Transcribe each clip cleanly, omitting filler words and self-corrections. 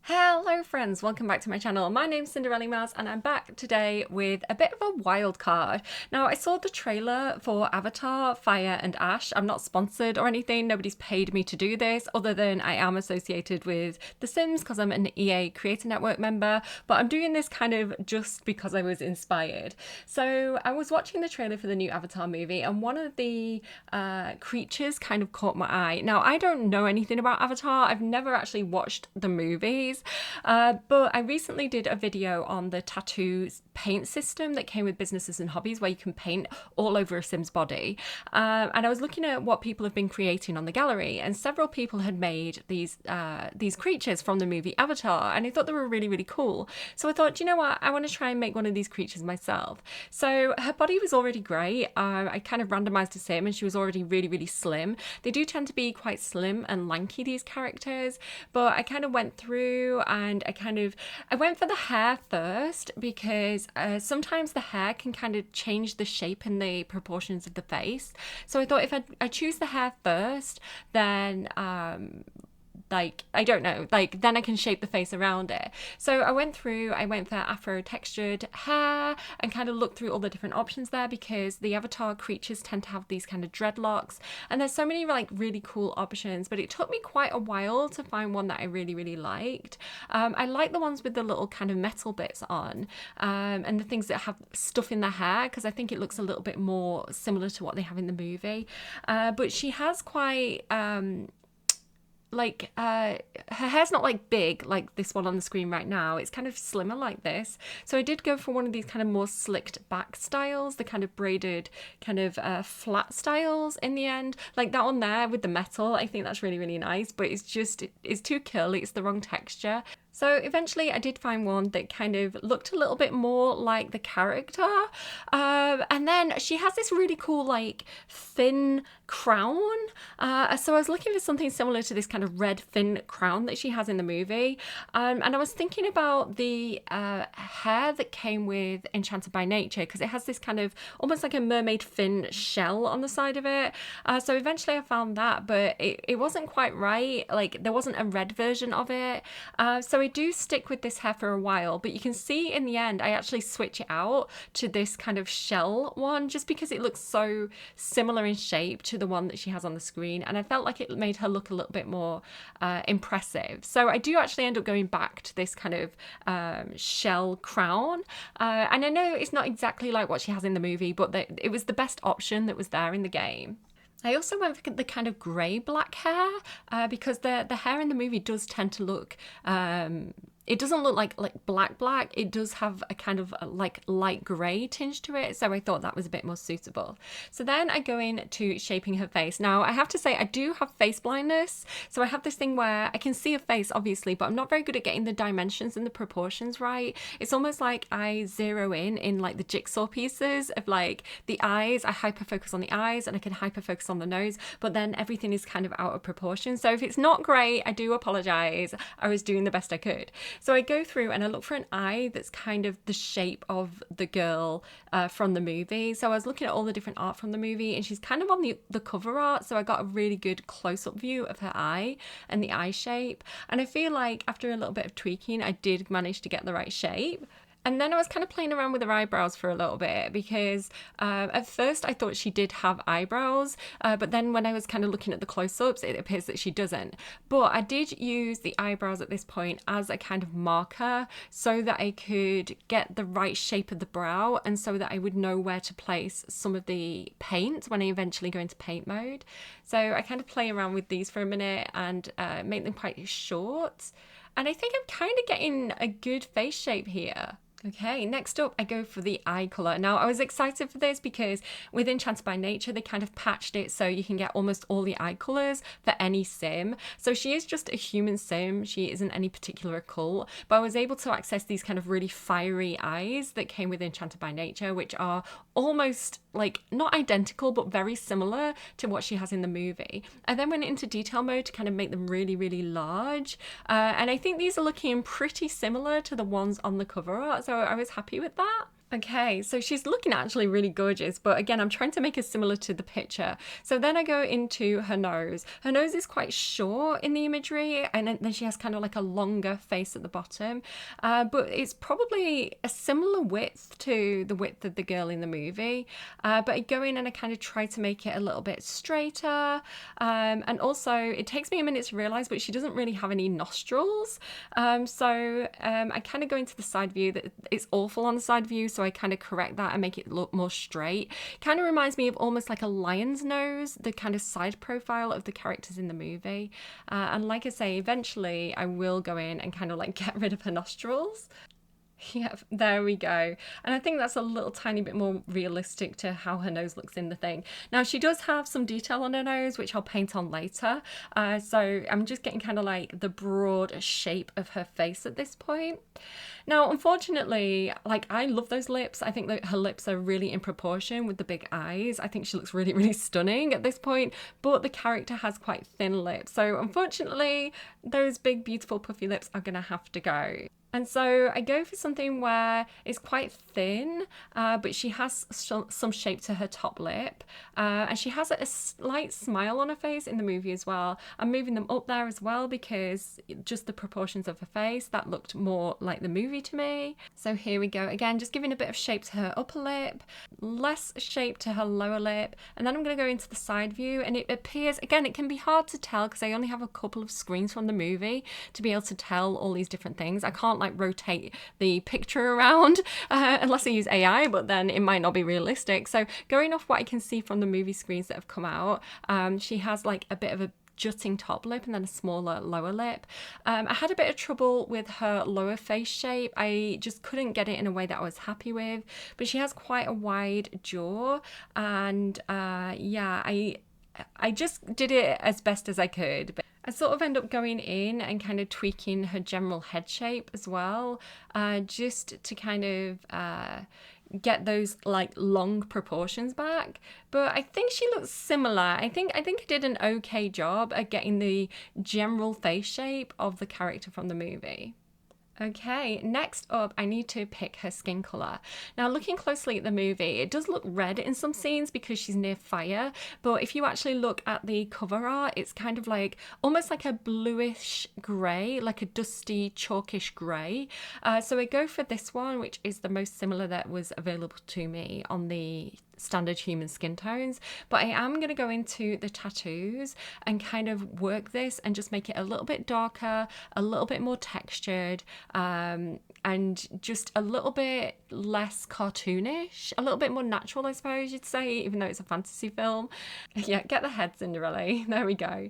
Hello friends, welcome back to my channel. My name's Cinderellimouse and I'm back today with a bit of a wild card. Now I saw the trailer for Avatar, Fire and Ash. I'm not sponsored or anything, nobody's paid me to do this other than I am associated with The Sims because I'm an EA Creator Network member, but I'm doing this kind of just because I was inspired. So I was watching the trailer for the new Avatar movie and one of the creatures kind of caught my eye. Now I don't know anything about Avatar, I've never actually watched the movies. But I recently did a video on the tattoo paint system that came with businesses and hobbies where you can paint all over a Sim's body. And I was looking at what people have been creating on the gallery, and several people had made these creatures from the movie Avatar, and I thought they were really, really cool. So I thought, do you know what? I want to try and make one of these creatures myself. So her body was already great. I kind of randomized a sim and she was already really, really slim. They do tend to be quite slim and lanky, these characters, but I kind of went through and I went for the hair first because sometimes the hair can kind of change the shape and the proportions of the face. So I thought if I choose the hair first, then I don't know, then I can shape the face around it. So I went for Afro textured hair and kind of looked through all the different options there because the Avatar creatures tend to have these kind of dreadlocks, and there's so many really cool options, but it took me quite a while to find one that I really, really liked. I like the ones with the little kind of metal bits on, and the things that have stuff in the hair because I think it looks a little bit more similar to what they have in the movie. But she has quite her hair's not big like this one on the screen right now. It's kind of slimmer like this. So I did go for one of these kind of more slicked back styles, the kind of braided kind of flat styles in the end, like that one there with the metal. I think that's really, really nice, but it's too curly, it's the wrong texture. So eventually I did find one that kind of looked a little bit more like the character. And then she has this really cool thin crown. So I was looking for something similar to this kind of red thin crown that she has in the movie. And I was thinking about the hair that came with Enchanted by Nature because it has this kind of almost like a mermaid fin shell on the side of it. So eventually I found that, but it wasn't quite right. There wasn't a red version of it. So I do stick with this hair for a while, but you can see in the end I actually switch it out to this kind of shell one just because it looks so similar in shape to the one that she has on the screen, and I felt like it made her look a little bit more impressive. So I do actually end up going back to this kind of shell crown, and I know it's not exactly like what she has in the movie, but it was the best option that was there in the game. I also went for the kind of grey black hair because the hair in the movie does tend to look it doesn't look like black. It does have a kind of light grey tinge to it, so I thought that was a bit more suitable. So then I go into shaping her face. Now I have to say I do have face blindness, so I have this thing where I can see a face obviously, but I'm not very good at getting the dimensions and the proportions right. It's almost like I zero in the jigsaw pieces of the eyes. I hyper focus on the eyes and I can hyper focus on the nose, but then everything is kind of out of proportion. So if it's not great, I do apologize. I was doing the best I could. So I go through and I look for an eye that's kind of the shape of the girl from the movie. So I was looking at all the different art from the movie, and she's kind of on the cover art, so I got a really good close-up view of her eye and the eye shape. And I feel like after a little bit of tweaking, I did manage to get the right shape. And then I was kind of playing around with her eyebrows for a little bit because at first I thought she did have eyebrows, but then when I was kind of looking at the close-ups, it appears that she doesn't. But I did use the eyebrows at this point as a kind of marker so that I could get the right shape of the brow and so that I would know where to place some of the paint when I eventually go into paint mode. So I kind of play around with these for a minute and make them quite short. And I think I'm kind of getting a good face shape here. Okay, next up I go for the eye colour. Now I was excited for this because with Enchanted by Nature they kind of patched it so you can get almost all the eye colours for any sim. So she is just a human sim, she isn't any particular cult, but I was able to access these kind of really fiery eyes that came with Enchanted by Nature, which are almost not identical but very similar to what she has in the movie. I then went into detail mode to kind of make them really, really large, and I think these are looking pretty similar to the ones on the cover art, so I was happy with that. Okay, so she's looking actually really gorgeous, but again, I'm trying to make her similar to the picture. So then I go into her nose. Her nose is quite short in the imagery, and then she has kind of like a longer face at the bottom, but it's probably a similar width to the width of the girl in the movie. But I go in and I kind of try to make it a little bit straighter, and also it takes me a minute to realize, but she doesn't really have any nostrils. I kind of go into the side view. That it's awful on the side view, so I kind of correct that and make it look more straight. Kind of reminds me of almost like a lion's nose, the kind of side profile of the characters in the movie. And like I say, eventually I will go in and kind of like get rid of her nostrils. Yep, there we go. And I think that's a little tiny bit more realistic to how her nose looks in the thing. Now, she does have some detail on her nose, which I'll paint on later. So I'm just getting kind of like the broad shape of her face at this point. Now, unfortunately, like I love those lips. I think that her lips are really in proportion with the big eyes. I think she looks really, really stunning at this point, but the character has quite thin lips. So unfortunately, those big, beautiful, puffy lips are gonna have to go. And so I go for something where it's quite thin, but she has some shape to her top lip. And she has a slight smile on her face in the movie as well. I'm moving them up there as well because just the proportions of her face, that looked more like the movie to me. So here we go. Again, just giving a bit of shape to her upper lip, less shape to her lower lip. And then I'm going to go into the side view, and it appears, again, it can be hard to tell because I only have a couple of screens from the movie to be able to tell all these different things. I can't like rotate the picture around unless I use AI, but then it might not be realistic. So going off what I can see from the movie screens that have come out, she has like a bit of a jutting top lip and then a smaller lower lip. I had a bit of trouble with her lower face shape. I just couldn't get it in a way that I was happy with, but she has quite a wide jaw, and I just did it as best as I could. But I sort of end up going in and kind of tweaking her general head shape as well, just to kind of get those like long proportions back. But I think she looks similar. I think I did an okay job at getting the general face shape of the character from the movie. Okay, next up, I need to pick her skin colour. Now, looking closely at the movie, it does look red in some scenes because she's near fire, but if you actually look at the cover art, it's kind of like, almost like a bluish grey, like a dusty, chalkish grey. So I go for this one, which is the most similar that was available to me on the standard human skin tones, but I am going to go into the tattoos and kind of work this and just make it a little bit darker, a little bit more textured, and just a little bit less cartoonish, a little bit more natural, I suppose you'd say, even though it's a fantasy film. Yeah, get the head, Cinderella. There we go.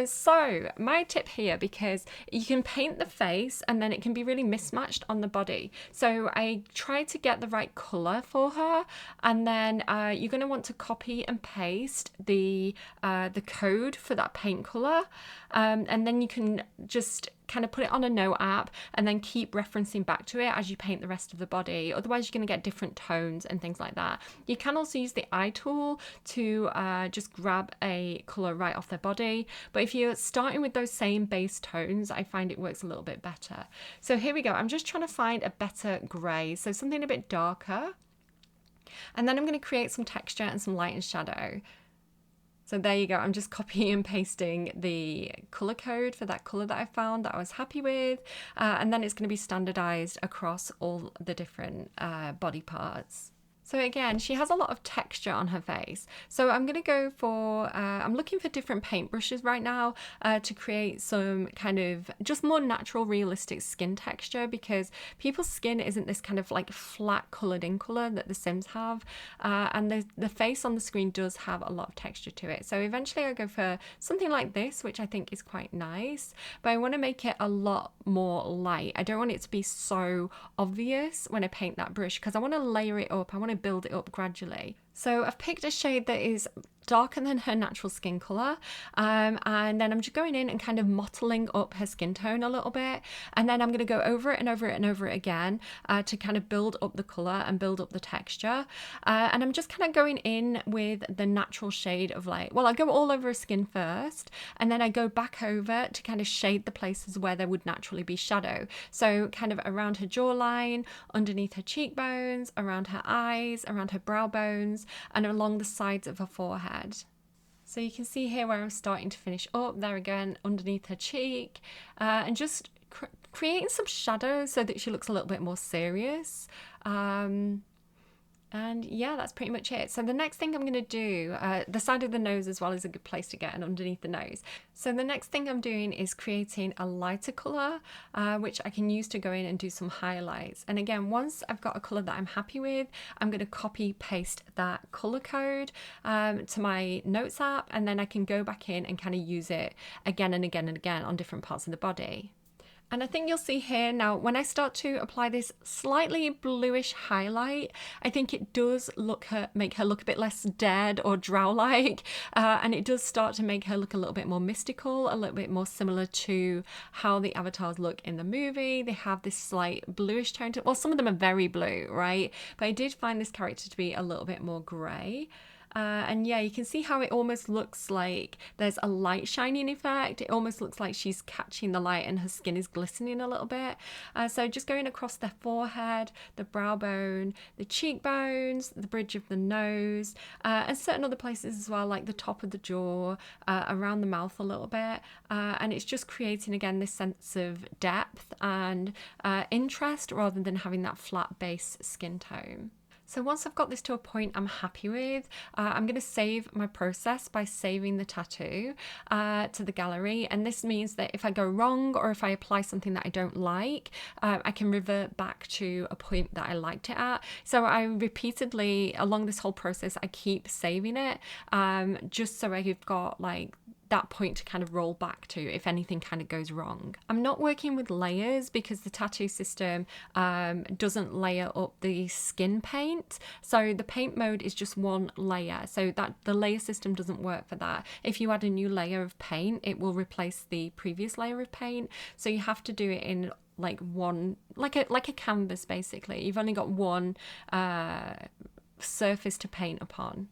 So my tip here, because you can paint the face and then it can be really mismatched on the body. So I try to get the right colour for her, and then you're going to want to copy and paste the code for that paint colour, and then you can just kind of put it on a note app and then keep referencing back to it as you paint the rest of the body. Otherwise you're going to get different tones and things like that. You can also use the eye tool to just grab a colour right off their body, but if you're starting with those same base tones, I find it works a little bit better. So here we go. I'm just trying to find a better grey, so something a bit darker, and then I'm going to create some texture and some light and shadow. So there you go. I'm just copying and pasting the color code for that color that I found that I was happy with. And then it's going to be standardized across all the different body parts. So again, she has a lot of texture on her face. So I'm going to go for, I'm looking for different paintbrushes right now to create some kind of just more natural, realistic skin texture, because people's skin isn't this kind of like flat coloured in colour that the Sims have. And the face on the screen does have a lot of texture to it. So eventually I go for something like this, which I think is quite nice, but I want to make it a lot more light. I don't want it to be so obvious when I paint that brush, because I want to layer it up. I want to build it up gradually. So I've picked a shade that is darker than her natural skin color, and then I'm just going in and kind of mottling up her skin tone a little bit, and then I'm going to go over it and over it and over it again to kind of build up the color and build up the texture, and I'm just kind of going in with the natural shade of light. Well, I go all over her skin first, and then I go back over to kind of shade the places where there would naturally be shadow, so kind of around her jawline, underneath her cheekbones, around her eyes, around her brow bones, and along the sides of her forehead. So you can see here where I'm starting to finish up there again underneath her cheek, and just creating some shadows so that she looks a little bit more serious. And yeah, that's pretty much it. So the next thing I'm going to do, the side of the nose as well is a good place to get, and underneath the nose. So the next thing I'm doing is creating a lighter colour, which I can use to go in and do some highlights. And again, once I've got a colour that I'm happy with, I'm going to copy paste that colour code to my notes app, and then I can go back in and kind of use it again and again and again on different parts of the body. And I think you'll see here now, when I start to apply this slightly bluish highlight, I think it does make her look a bit less dead or drow-like, and it does start to make her look a little bit more mystical, a little bit more similar to how the avatars look in the movie. They have this slight bluish tone to, well, some of them are very blue, right? But I did find this character to be a little bit more grey. And yeah, you can see how it almost looks like there's a light shining effect. It almost looks like she's catching the light and her skin is glistening a little bit. So just going across the forehead, the brow bone, the cheekbones, the bridge of the nose, and certain other places as well, like the top of the jaw, around the mouth a little bit. And it's just creating, again, this sense of depth and interest rather than having that flat base skin tone. So once I've got this to a point I'm happy with, I'm going to save my process by saving the tattoo to the gallery. And this means that if I go wrong or if I apply something that I don't like, I can revert back to a point that I liked it at. So I repeatedly, along this whole process, I keep saving it just so I've got like that point to kind of roll back to if anything kind of goes wrong. I'm not working with layers because the tattoo system doesn't layer up the skin paint. So the paint mode is just one layer. So that the layer system doesn't work for that. If you add a new layer of paint, it will replace the previous layer of paint. So you have to do it in like one, like a canvas basically. You've only got one surface to paint upon.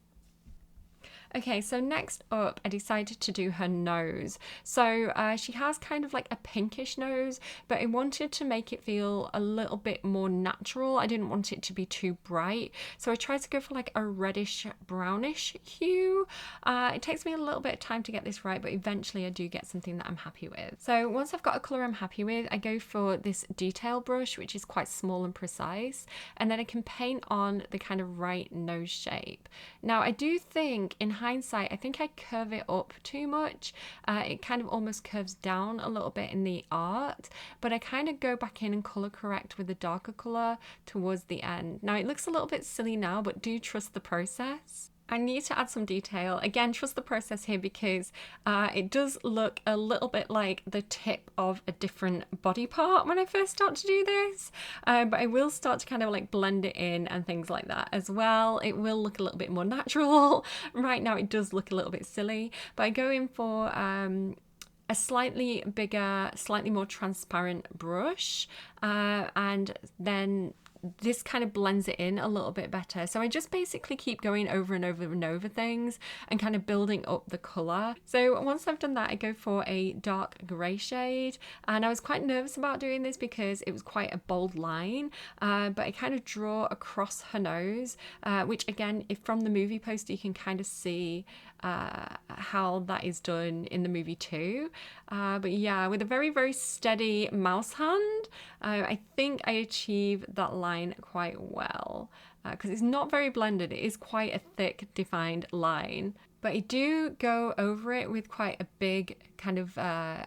Okay, so next up, I decided to do her nose. So she has kind of like a pinkish nose, but I wanted to make it feel a little bit more natural. I didn't want it to be too bright. So I tried to go for like a reddish brownish hue. It takes me a little bit of time to get this right, but eventually I do get something that I'm happy with. So once I've got a colour I'm happy with, I go for this detail brush, which is quite small and precise. And then I can paint on the kind of right nose shape. Now I do think in hindsight, I think I curve it up too much. It kind of almost curves down a little bit in the art, but I kind of go back in and color correct with a darker color towards the end. Now it looks a little bit silly now, but do trust the process. I need to add some detail. Again, trust the process here because it does look a little bit like the tip of a different body part when I first start to do this. But I will start to kind of like blend it in and things like that as well. It will look a little bit more natural. Right now it does look a little bit silly, but I go in for a slightly bigger, slightly more transparent brush, and then this kind of blends it in a little bit better. So I just basically keep going over and over and over things and kind of building up the colour. So once I've done that, I go for a dark grey shade, and I was quite nervous about doing this because it was quite a bold line, but I kind of draw across her nose, which again, if from the movie poster you can kind of see how that is done in the movie too. But yeah, with a very, very steady mouse hand, I think I achieve that line quite well because it's not very blended. It is quite a thick, defined line. But I do go over it with quite a big kind of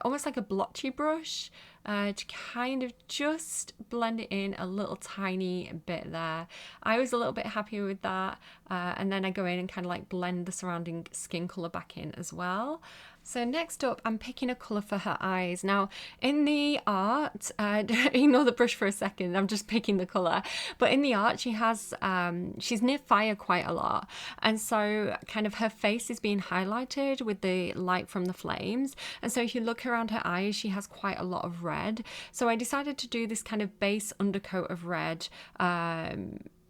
almost like a blotchy brush to kind of just blend it in a little tiny bit there. I was a little bit happier with that, and then I go in and kind of like blend the surrounding skin colour back in as well. So next up, I'm picking a colour for her eyes. Now, in the art, ignore the brush for a second, I'm just picking the colour. But in the art, she has, she's near fire quite a lot. And so kind of her face is being highlighted with the light from the flames. And so if you look around her eyes, she has quite a lot of red. So I decided to do this kind of base undercoat of red,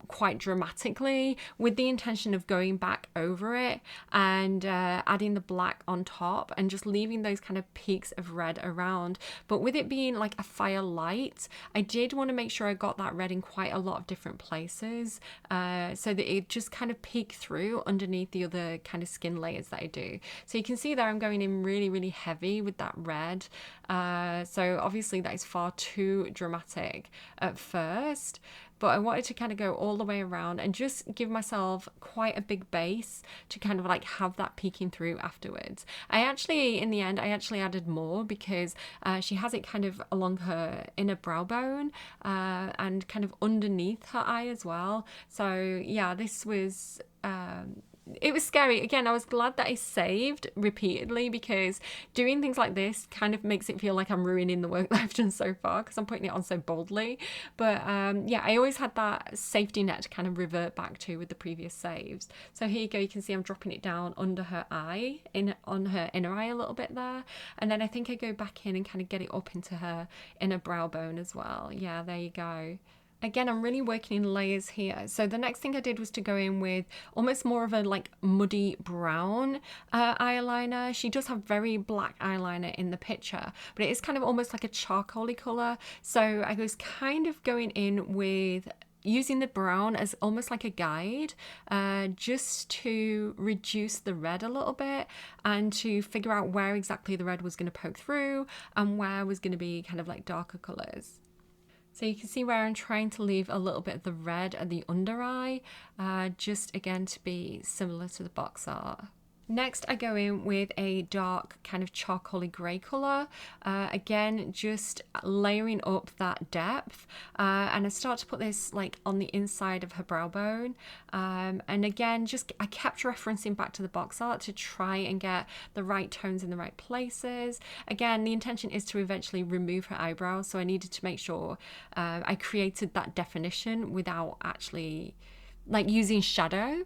quite dramatically, with the intention of going back over it and adding the black on top and just leaving those kind of peaks of red around. But with it being like a fire light, I did want to make sure I got that red in quite a lot of different places, so that it just kind of peeked through underneath the other kind of skin layers that I do. So you can see there I'm going in really, really heavy with that red. So obviously that is far too dramatic at first, but I wanted to kind of go all the way around and just give myself quite a big base to kind of like have that peeking through afterwards. In the end, I actually added more because she has it kind of along her inner brow bone and kind of underneath her eye as well. So yeah, this was... it was scary. Again, I was glad that I saved repeatedly, because doing things like this kind of makes it feel like I'm ruining the work that I've done so far because I'm putting it on so boldly. But yeah, I always had that safety net to kind of revert back to with the previous saves. So here you go, you can see I'm dropping it down under her eye, on her inner eye a little bit there. And then I think I go back in and kind of get it up into her inner brow bone as well. Yeah, there you go. Again, I'm really working in layers here. So the next thing I did was to go in with almost more of a like muddy brown eyeliner. She does have very black eyeliner in the picture, but it is kind of almost like a charcoaly color. So I was kind of going in with using the brown as almost like a guide, just to reduce the red a little bit and to figure out where exactly the red was going to poke through and where was going to be kind of like darker colors. So you can see where I'm trying to leave a little bit of the red at the under eye, just again to be similar to the box art. Next, I go in with a dark kind of charcoaly grey colour, again just layering up that depth, and I start to put this like on the inside of her brow bone, and again I kept referencing back to the box art to try and get the right tones in the right places. Again, the intention is to eventually remove her eyebrows, so I needed to make sure I created that definition without actually like using shadow.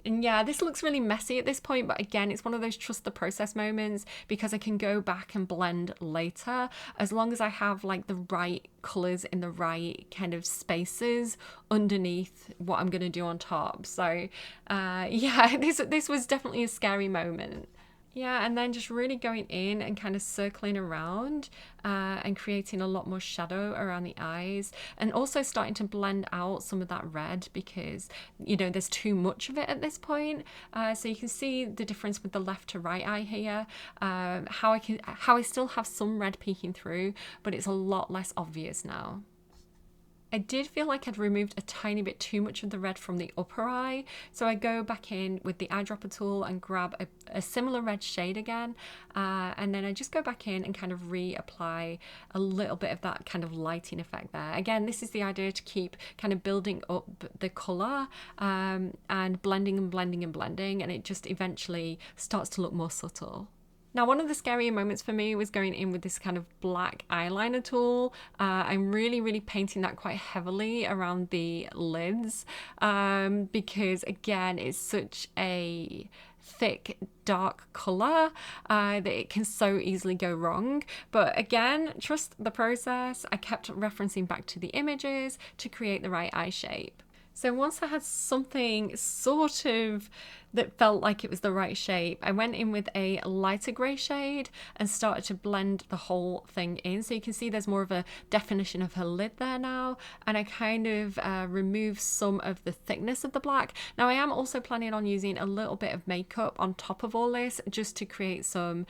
And yeah, this looks really messy at this point, but again, it's one of those trust the process moments, because I can go back and blend later as long as I have like the right colours in the right kind of spaces underneath what I'm going to do on top. So yeah, this was definitely a scary moment. Yeah, and then just really going in and kind of circling around and creating a lot more shadow around the eyes, and also starting to blend out some of that red because, you know, there's too much of it at this point. So you can see the difference with the left to right eye here, how I still have some red peeking through, but it's a lot less obvious now. I did feel like I'd removed a tiny bit too much of the red from the upper eye, so I go back in with the eyedropper tool and grab a similar red shade again, and then I just go back in and kind of reapply a little bit of that kind of lighting effect there. Again, this is the idea, to keep kind of building up the colour and blending and blending and blending, and it just eventually starts to look more subtle. Now, one of the scarier moments for me was going in with this kind of black eyeliner tool. I'm really painting that quite heavily around the lids, because again, it's such a thick, dark colour that it can so easily go wrong. But again, trust the process. I kept referencing back to the images to create the right eye shape. So once I had something sort of that felt like it was the right shape, I went in with a lighter grey shade and started to blend the whole thing in. So you can see there's more of a definition of her lid there now, and I kind of removed some of the thickness of the black. Now I am also planning on using a little bit of makeup on top of all this just to create some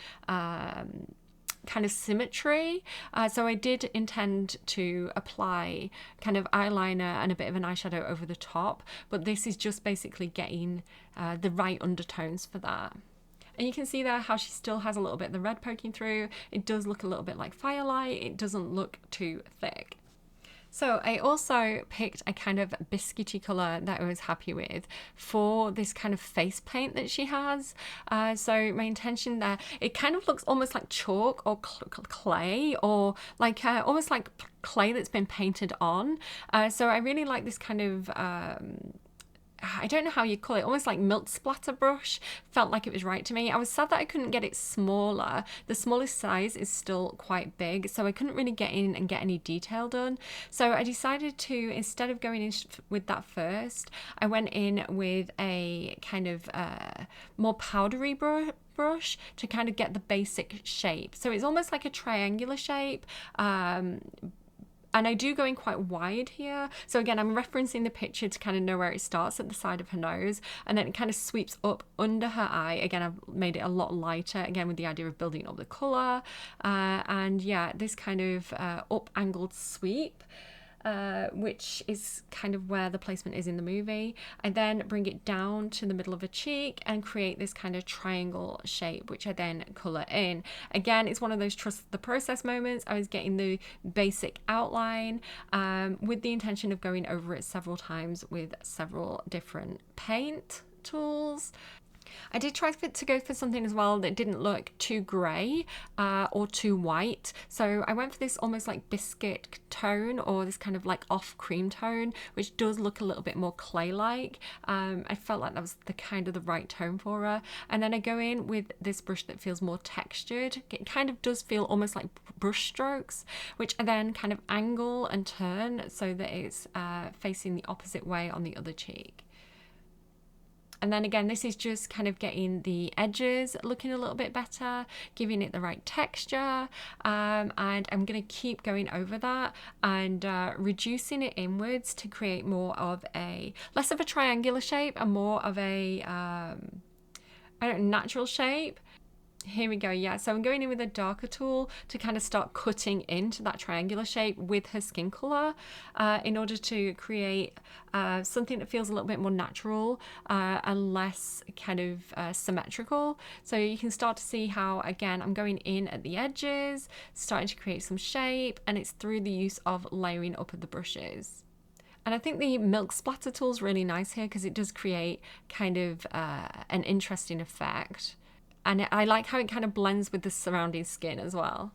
kind of symmetry. So I did intend to apply kind of eyeliner and a bit of an eyeshadow over the top, but this is just basically getting the right undertones for that. And you can see there how she still has a little bit of the red poking through. It does look a little bit like firelight. It doesn't look too thick. So I also picked a kind of biscuity colour that I was happy with for this kind of face paint that she has. So my intention there, it kind of looks almost like chalk or clay, or like almost like clay that's been painted on. So I really like this kind of I don't know how you call it, almost like milk splatter brush. Felt like it was right to me. I was sad that I couldn't get it smaller. The smallest size is still quite big, so I couldn't really get in and get any detail done. So I decided to, instead of going in with that first, I went in with a kind of more powdery brush to kind of get the basic shape. So it's almost like a triangular shape. And I do go in quite wide here. So again, I'm referencing the picture to kind of know where it starts at the side of her nose, and then it kind of sweeps up under her eye. Again, I've made it a lot lighter, again, with the idea of building up the colour. And yeah, this kind of up-angled sweep. Which is kind of where the placement is in the movie. I then bring it down to the middle of a cheek and create this kind of triangle shape, which I then colour in. Again, it's one of those trust the process moments. I was getting the basic outline with the intention of going over it several times with several different paint tools. I did try to go for something as well that didn't look too grey or too white. So I went for this almost like biscuit tone, or this kind of like off cream tone, which does look a little bit more clay-like. I felt like that was the kind of the right tone for her. And then I go in with this brush that feels more textured. It kind of does feel almost like brush strokes, which I then kind of angle and turn so that it's facing the opposite way on the other cheek. And then again, this is just kind of getting the edges looking a little bit better, giving it the right texture. And I'm going to keep going over that and reducing it inwards to create more of a, less of a triangular shape and more of a, natural shape. Here we go. Yeah, so I'm going in with a darker tool to kind of start cutting into that triangular shape with her skin color in order to create something that feels a little bit more natural and less kind of symmetrical. So you can start to see how, again, I'm going in at the edges, starting to create some shape, and it's through the use of layering up of the brushes. And I think the milk splatter tool is really nice here because it does create kind of an interesting effect. And I like how it kind of blends with the surrounding skin as well.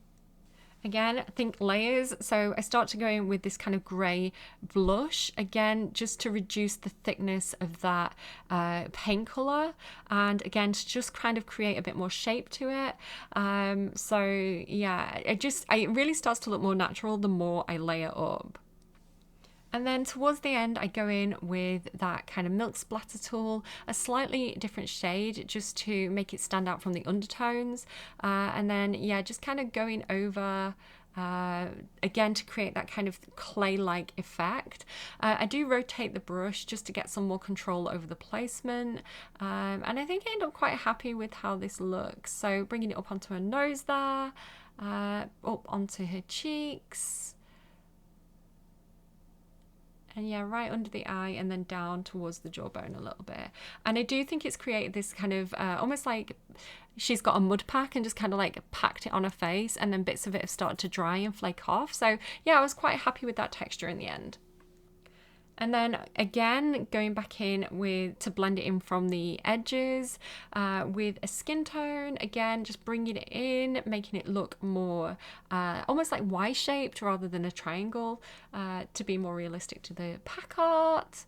Again, think layers. So I start to go in with this kind of grey blush, again, just to reduce the thickness of that paint colour. And again, to just kind of create a bit more shape to it. So yeah, it really starts to look more natural the more I layer up. And then towards the end, I go in with that kind of milk splatter tool, a slightly different shade just to make it stand out from the undertones. And then, yeah, just kind of going over, again, to create that kind of clay-like effect. I do rotate the brush just to get some more control over the placement. And I think I end up quite happy with how this looks. So bringing it up onto her nose there, up onto her cheeks. And yeah, right under the eye and then down towards the jawbone a little bit. And I do think it's created this kind of almost like she's got a mud pack and just kind of like packed it on her face, and then bits of it have started to dry and flake off. So yeah, I was quite happy with that texture in the end. And then again, going back in to blend it in from the edges with a skin tone. Again, just bringing it in, making it look more almost like Y-shaped rather than a triangle to be more realistic to the pack art.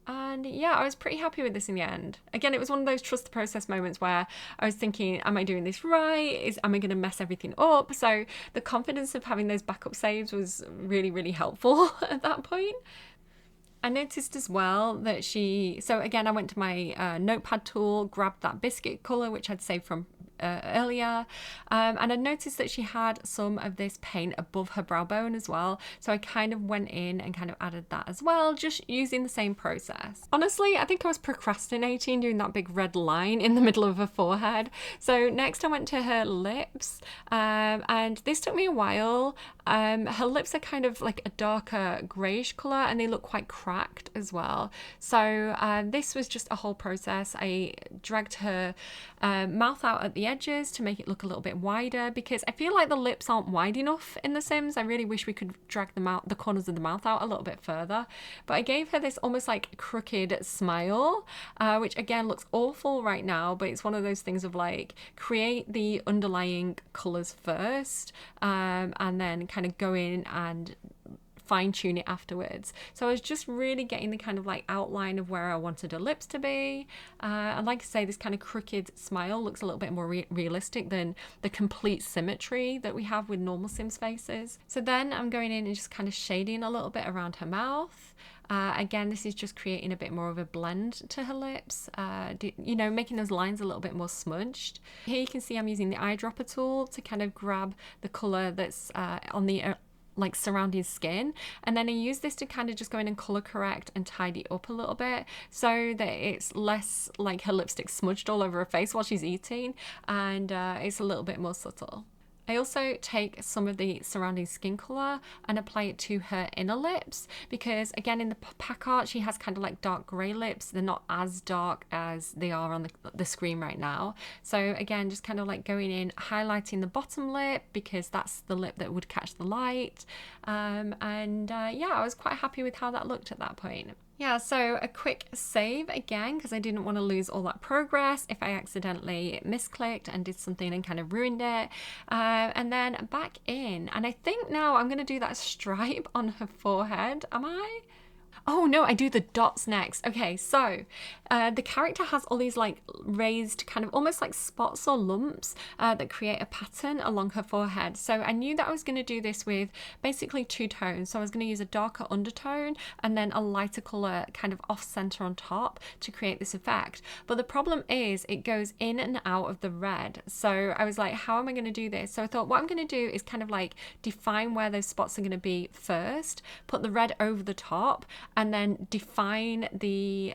And yeah, I was pretty happy with this in the end. Again, it was one of those trust the process moments where I was thinking, am I doing this right? Am I going to mess everything up? So the confidence of having those backup saves was really, really helpful at that point. I noticed as well that so again, I went to my notepad tool, grabbed that biscuit colour, which I'd saved from earlier, and I noticed that she had some of this paint above her brow bone as well, so I kind of went in and kind of added that as well, just using the same process. Honestly, I think I was procrastinating doing that big red line in the middle of her forehead. So next I went to her lips, and this took me a while. Her lips are kind of like a darker greyish colour, and they look quite cracked as well. So this was just a whole process. I dragged her mouth out at the edges to make it look a little bit wider, because I feel like the lips aren't wide enough in The Sims. I really wish we could drag them out, the corners of the mouth out a little bit further. But I gave her this almost like crooked smile, which again looks awful right now, but it's one of those things of like, create the underlying colors first, and then kind of go in and fine tune it afterwards. So I was just really getting the kind of like outline of where I wanted her lips to be. And like I say, this kind of crooked smile looks a little bit more realistic than the complete symmetry that we have with normal Sims faces. So then I'm going in and just kind of shading a little bit around her mouth. Again, this is just creating a bit more of a blend to her lips, you know, making those lines a little bit more smudged. Here you can see I'm using the eyedropper tool to kind of grab the colour that's on the like surrounding skin, and then I use this to kind of just go in and color correct and tidy up a little bit so that it's less like her lipstick smudged all over her face while she's eating, and it's a little bit more subtle. I also take some of the surrounding skin colour and apply it to her inner lips, because again in the pack art she has kind of like dark grey lips. They're not as dark as they are on the screen right now. So again, just kind of like going in, highlighting the bottom lip because that's the lip that would catch the light. Yeah, I was quite happy with how that looked at that point. Yeah, so a quick save again, because I didn't want to lose all that progress if I accidentally misclicked and did something and kind of ruined it. And then back in, and I think now I'm going to do that stripe on her forehead. Am I? Oh no, I do the dots next. Okay, so the character has all these like raised kind of almost like spots or lumps that create a pattern along her forehead. So I knew that I was going to do this with basically two tones. So I was going to use a darker undertone and then a lighter colour kind of off center on top to create this effect. But the problem is it goes in and out of the red. So I was like, how am I going to do this? So I thought what I'm going to do is kind of like define where those spots are going to be first, put the red over the top, and then define the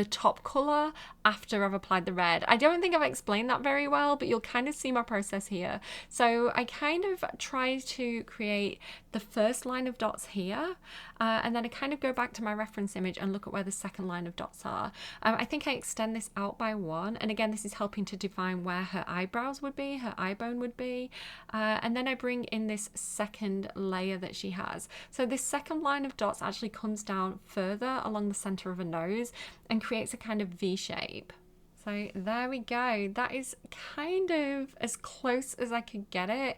top colour after I've applied the red. I don't think I've explained that very well, but you'll kind of see my process here. So I kind of try to create the first line of dots here, and then I kind of go back to my reference image and look at where the second line of dots are. I think I extend this out by one, and again this is helping to define where her eyebrows would be, her eye bone would be, and then I bring in this second layer that she has. So this second line of dots actually comes down further along the centre of her nose and creates a kind of V shape. So there we go. That is kind of as close as I could get it,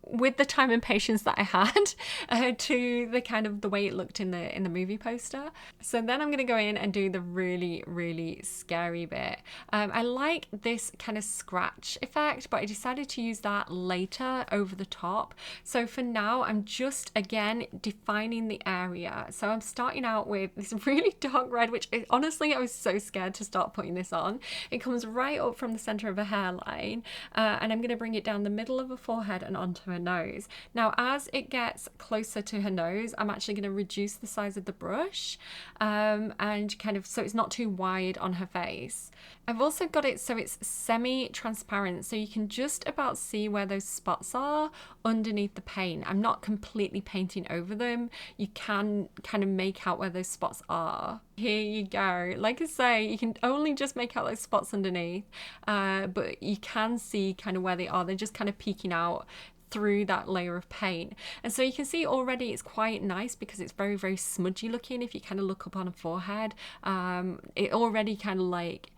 with the time and patience that I had to the kind of the way it looked in the movie poster. So then I'm going to go in and do the really, really scary bit. I like this kind of scratch effect, but I decided to use that later over the top. So for now, I'm just, again, defining the area. So I'm starting out with this really dark red, which honestly, I was so scared to start putting this on. It comes right up from the center of a hairline, and I'm going to bring it down the middle of her forehead and onto her nose. Now, as it gets closer to her nose, I'm actually going to reduce the size of the brush, and kind of so it's not too wide on her face. I've also got it so it's semi-transparent, so you can just about see where those spots are underneath the paint. I'm not completely painting over them. You can kind of make out where those spots are. Here you go. Like I say, you can only just make out those spots underneath, but you can see kind of where they are. They're just kind of peeking out through that layer of paint. And so you can see already it's quite nice because it's very, very smudgy looking. If you kind of look up on her forehead, it already kind of like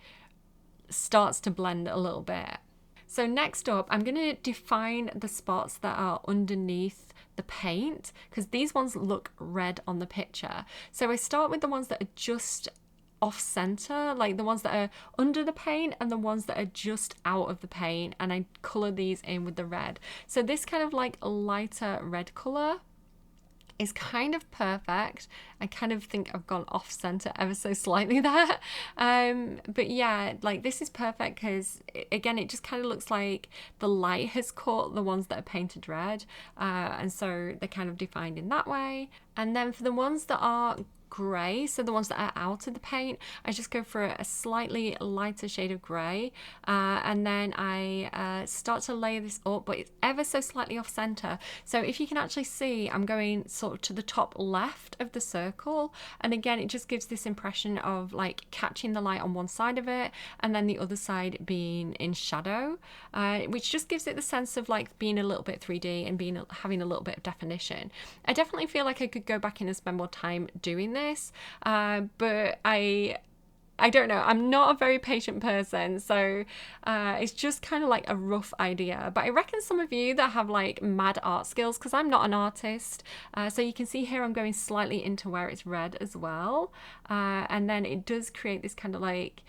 starts to blend a little bit. So next up, I'm going to define the spots that are underneath the paint, because these ones look red on the picture. So I start with the ones that are just off center, like the ones that are under the paint and the ones that are just out of the paint, and I color these in with the red. So this kind of like lighter red color is kind of perfect. I kind of think I've gone off center ever so slightly there, but yeah, like this is perfect because again it just kind of looks like the light has caught the ones that are painted red, and so they're kind of defined in that way. And then for the ones that are grey, so the ones that are out of the paint, I just go for a slightly lighter shade of grey, and then I start to layer this up, but it's ever so slightly off center. So if you can actually see, I'm going sort of to the top left of the circle, and again it just gives this impression of like catching the light on one side of it and then the other side being in shadow, which just gives it the sense of like being a little bit 3D and having a little bit of definition. I definitely feel like I could go back in and spend more time doing this, but I don't know, I'm not a very patient person, so it's just kind of like a rough idea. But I reckon some of you that have like mad art skills, because I'm not an artist, so you can see here I'm going slightly into where it's red as well, and then it does create this kind of like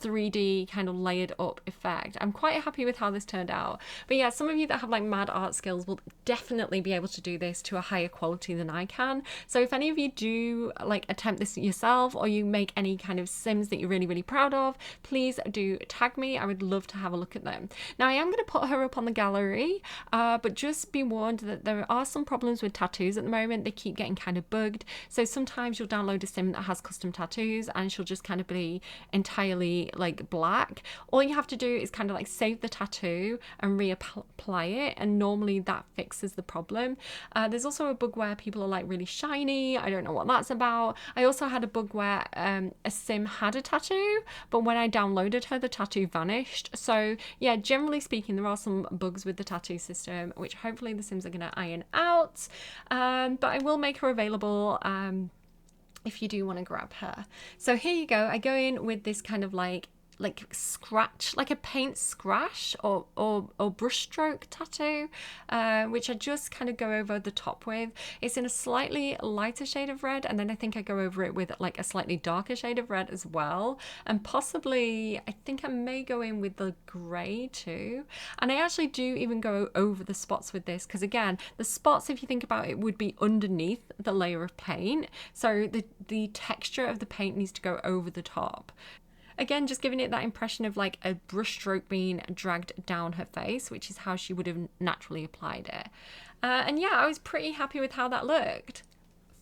3D kind of layered up effect. I'm quite happy with how this turned out. But yeah, some of you that have like mad art skills will definitely be able to do this to a higher quality than I can. So if any of you do like attempt this yourself, or you make any kind of Sims that you're really, really proud of, please do tag me. I would love to have a look at them. Now I am going to put her up on the gallery, but just be warned that there are some problems with tattoos at the moment. They keep getting kind of bugged. So sometimes you'll download a Sim that has custom tattoos and she'll just kind of be entirely like black. All you have to do is kind of like save the tattoo and reapply it, and normally that fixes the problem. There's also a bug where people are like really shiny. I don't know what that's about. I also had a bug where a Sim had a tattoo, but when I downloaded her, the tattoo vanished. So yeah, generally speaking, there are some bugs with the tattoo system, which hopefully the Sims are going to iron out, but I will make her available if you do want to grab her. So here you go. I go in with this kind of like scratch, like a paint scratch or brush stroke tattoo, which I just kind of go over the top with. It's in a slightly lighter shade of red, and then I think I go over it with like a slightly darker shade of red as well, and possibly I think I may go in with the grey too. And I actually do even go over the spots with this, because again, the spots, if you think about it, would be underneath the layer of paint, so the texture of the paint needs to go over the top. Again, just giving it that impression of like a brush stroke being dragged down her face, which is how she would have naturally applied it. And yeah, I was pretty happy with how that looked.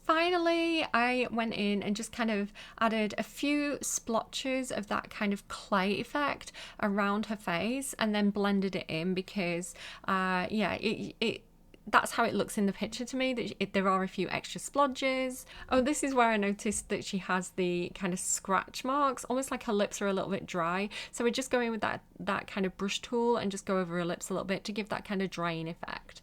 Finally, I went in and just kind of added a few splotches of that kind of clay effect around her face and then blended it in, because yeah, that's how it looks in the picture to me, that there are a few extra splodges. Oh, this is where I noticed that she has the kind of scratch marks, almost like her lips are a little bit dry. So we're just going with that kind of brush tool and just go over her lips a little bit to give that kind of drying effect.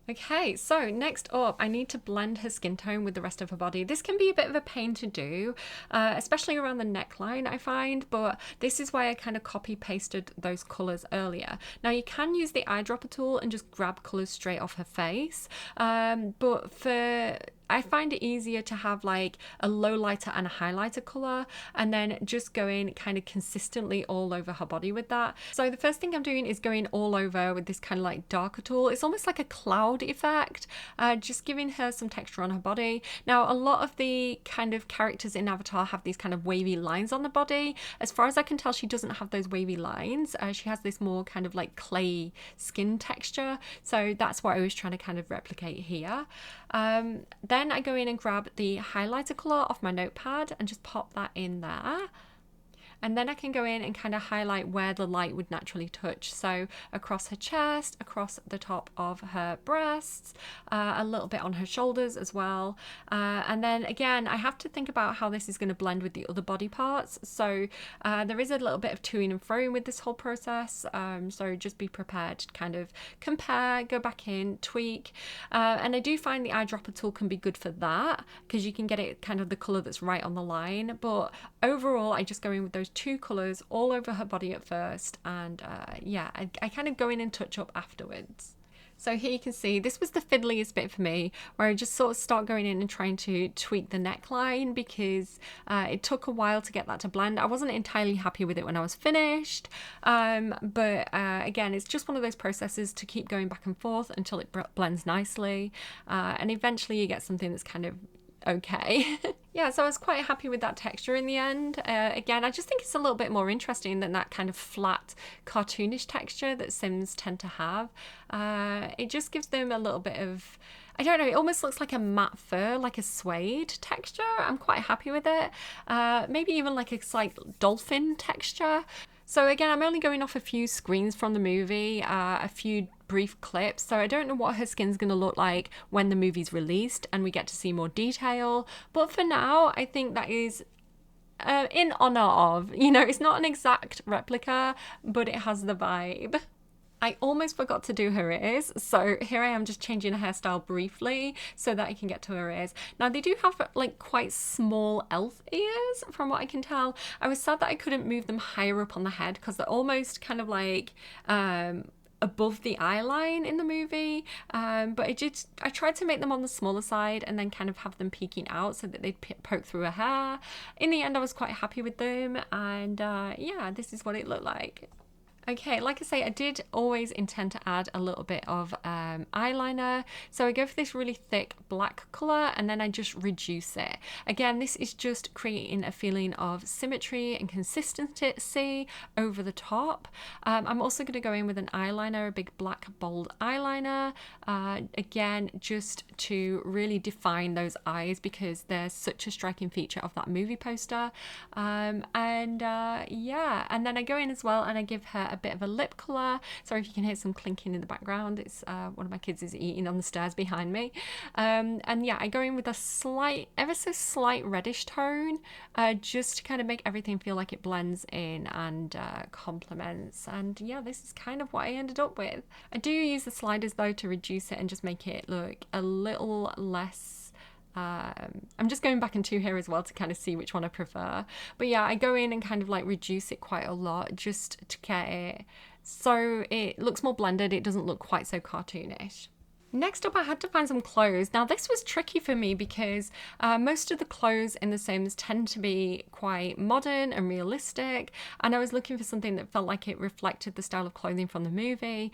Okay, so next up, I need to blend her skin tone with the rest of her body. This can be a bit of a pain to do, especially around the neckline, I find, but this is why I kind of copy pasted those colors earlier. Now you can use the eyedropper tool and just grab colors straight off her face, but I find it easier to have like a low lighter and a highlighter color, and then just going kind of consistently all over her body with that. So the first thing I'm doing is going all over with this kind of like darker tool. It's almost like a cloud effect, just giving her some texture on her body. Now, a lot of the kind of characters in Avatar have these kind of wavy lines on the body. As far as I can tell, she doesn't have those wavy lines. She has this more kind of like clay skin texture. So that's what I was trying to kind of replicate here. Then I go in and grab the highlighter color off my notepad and just pop that in there. And then I can go in and kind of highlight where the light would naturally touch. So across her chest, across the top of her breasts, a little bit on her shoulders as well. And then again, I have to think about how this is going to blend with the other body parts. So there is a little bit of toing and froing with this whole process. So just be prepared to kind of compare, go back in, tweak. And I do find the eyedropper tool can be good for that, because you can get it kind of the color that's right on the line. But overall, I just go in with those two colors all over her body at first, and yeah, I kind of go in and touch up afterwards. So here you can see this was the fiddliest bit for me, where I just sort of start going in and trying to tweak the neckline, because it took a while to get that to blend. I wasn't entirely happy with it when I was finished, but again, it's just one of those processes to keep going back and forth until it blends nicely, and eventually you get something that's kind of okay. Yeah, so I was quite happy with that texture in the end. Again, I just think it's a little bit more interesting than that kind of flat, cartoonish texture that Sims tend to have. It just gives them a little bit of, I don't know, it almost looks like a matte fur, like a suede texture. I'm quite happy with it. Maybe even like a slight dolphin texture. So again, I'm only going off a few screens from the movie, a few brief clips, so I don't know what her skin's going to look like when the movie's released and we get to see more detail. But for now, I think that is in honor of, it's not an exact replica, but it has the vibe. I almost forgot to do her ears, so here I am just changing her hairstyle briefly so that I can get to her ears. Now they do have like quite small elf ears from what I can tell. I was sad that I couldn't move them higher up on the head because they're almost kind of like above the eye line in the movie, but I tried to make them on the smaller side and then kind of have them peeking out so that they'd poke through her hair. In the end, I was quite happy with them, and yeah, this is what it looked like. Okay, like I say, I did always intend to add a little bit of eyeliner. So I go for this really thick black colour and then I just reduce it. Again, this is just creating a feeling of symmetry and consistency over the top. I'm also going to go in with an eyeliner, a big black bold eyeliner. Again, just to really define those eyes because they're such a striking feature of that movie poster. Yeah, and then I go in as well and I give her a bit of a lip colour. Sorry if you can hear some clinking in the background. It's one of my kids is eating on the stairs behind me. And yeah, I go in with a slight, ever so slight reddish tone, just to kind of make everything feel like it blends in and complements. And yeah, this is kind of what I ended up with. I do use the sliders though to reduce it and just make it look a little less. I'm just going back in two here as well to kind of see which one I prefer. But yeah, I go in and kind of like reduce it quite a lot just to get it so it looks more blended. It doesn't look quite so cartoonish. Next up, I had to find some clothes. Now, this was tricky for me because most of the clothes in The Sims tend to be quite modern and realistic, and I was looking for something that felt like it reflected the style of clothing from the movie,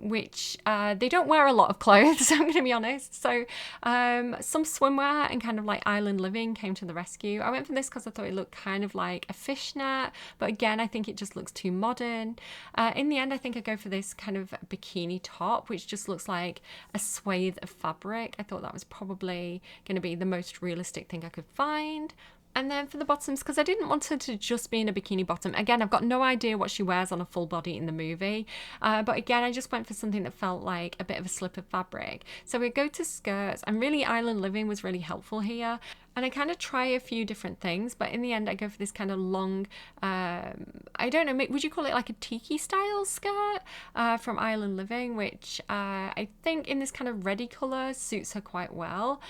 which they don't wear a lot of clothes, I'm going to be honest. So some swimwear and kind of like island living came to the rescue. I went for this because I thought it looked kind of like a fishnet, but again, I think it just looks too modern. In the end, I think I go for this kind of bikini top, which just looks like a swathe of fabric. I thought that was probably going to be the most realistic thing I could find. And then for the bottoms, because I didn't want her to just be in a bikini bottom. Again, I've got no idea what she wears on a full body in the movie. But again, I just went for something that felt like a bit of a slip of fabric. So we go to skirts, and really island living was really helpful here. And I kind of try a few different things, but in the end I go for this kind of long, I don't know, would you call it like a tiki style skirt from Island Living, which I think in this kind of reddy colour suits her quite well.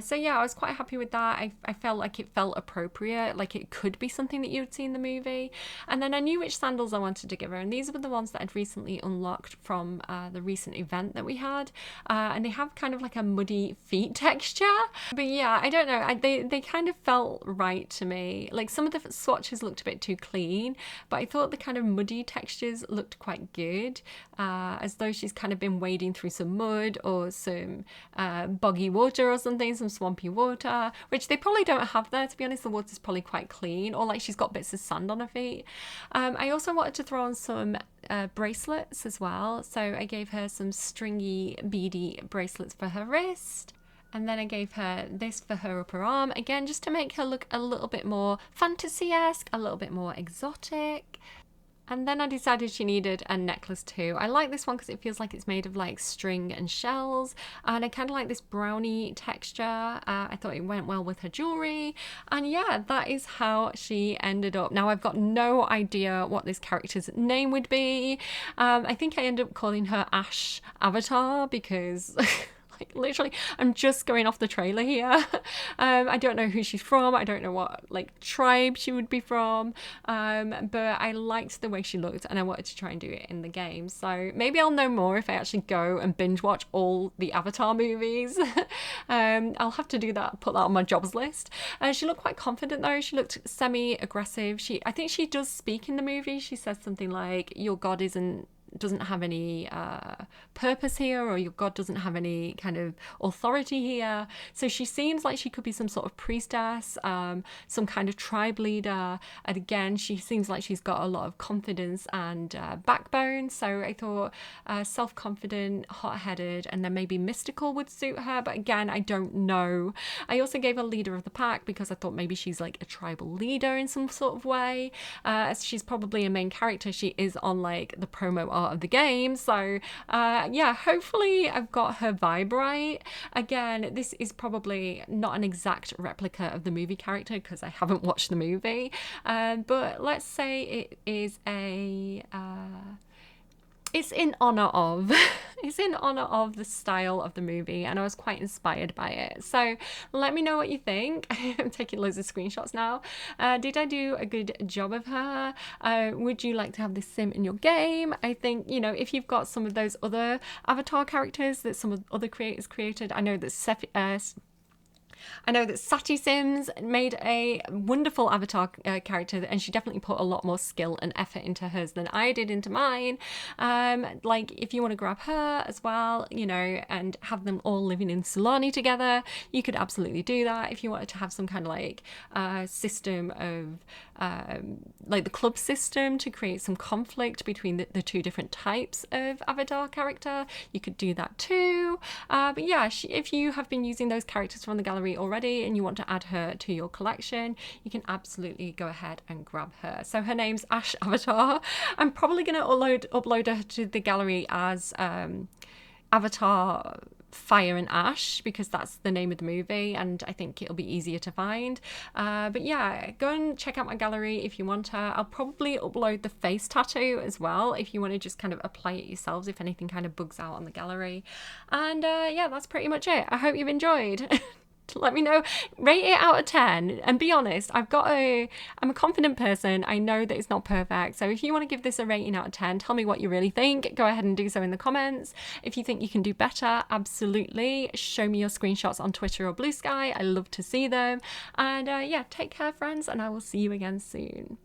So yeah, I was quite happy with that. I felt like it felt appropriate, like it could be something that you'd see in the movie. And then I knew which sandals I wanted to give her, and these were the ones that I'd recently unlocked from the recent event that we had. And they have kind of like a muddy feet texture. But yeah, I don't know, they kind of felt right to me. Like some of the swatches looked a bit too clean, but I thought the kind of muddy textures looked quite good, as though she's kind of been wading through some mud or some boggy water or something, some swampy water, which they probably don't have there, to be honest. The water's probably quite clean, or like she's got bits of sand on her feet. I also wanted to throw on some bracelets as well, so I gave her some stringy beady bracelets for her wrist. And then I gave her this for her upper arm, again, just to make her look a little bit more fantasy-esque, a little bit more exotic. And then I decided she needed a necklace too. I like this one because it feels like it's made of like string and shells, and I kind of like this brownie texture. I thought it went well with her jewelry, and yeah, that is how she ended up. Now I've got no idea what this character's name would be. I think I ended up calling her Ash Avatar because like literally I'm just going off the trailer here. I don't know who she's from, I don't know what like tribe she would be from, but I liked the way she looked and I wanted to try and do it in the game. So maybe I'll know more if I actually go and binge watch all the Avatar movies. I'll have to do that, put that on my jobs list. She looked quite confident though. She looked semi-aggressive. I think she does speak in the movie. She says something like, your god isn't doesn't have any purpose here, or your god doesn't have any kind of authority here. So she seems like she could be some sort of priestess, some kind of tribe leader. And again, she seems like she's got a lot of confidence and backbone. So I thought self-confident, hot-headed, and then maybe mystical would suit her. But again, I don't know. I also gave her leader of the pack because I thought maybe she's like a tribal leader in some sort of way. As she's probably a main character, she is on like the promo art of the game. So yeah, hopefully I've got her vibe right. Again, this is probably not an exact replica of the movie character because I haven't watched the movie. But let's say it is a... it's in honor of the style of the movie, and I was quite inspired by it. So let me know what you think. I'm taking loads of screenshots now. Did I do a good job of her? Would you like to have this sim in your game? I think, you know, if you've got some of those other avatar characters that some of other creators created, I know that Sati Sims made a wonderful avatar character, and she definitely put a lot more skill and effort into hers than I did into mine. Like, if you want to grab her as well, you know, and have them all living in Sulani together, you could absolutely do that. If you wanted to have some kind of like system of like the club system to create some conflict between the two different types of avatar character, you could do that too. But yeah, if you have been using those characters from the gallery already and you want to add her to your collection, you can absolutely go ahead and grab her. So her name's Ash Avatar. I'm probably going to upload her to the gallery as Avatar Fire and Ash, because that's the name of the movie, and I think it'll be easier to find. But yeah, go and check out my gallery if you want her. I'll probably upload the face tattoo as well if you want to just kind of apply it yourselves if anything kind of bugs out on the gallery. And yeah, that's pretty much it. I hope you've enjoyed. Let me know, rate it out of 10, and be honest. I'm a confident person. I know that it's not perfect, so if you want to give this a rating out of 10, tell me what you really think. Go ahead and do so in the comments. If you think you can do better, absolutely show me your screenshots on Twitter or Blue Sky. I love to see them. And yeah, take care, friends, and I will see you again soon.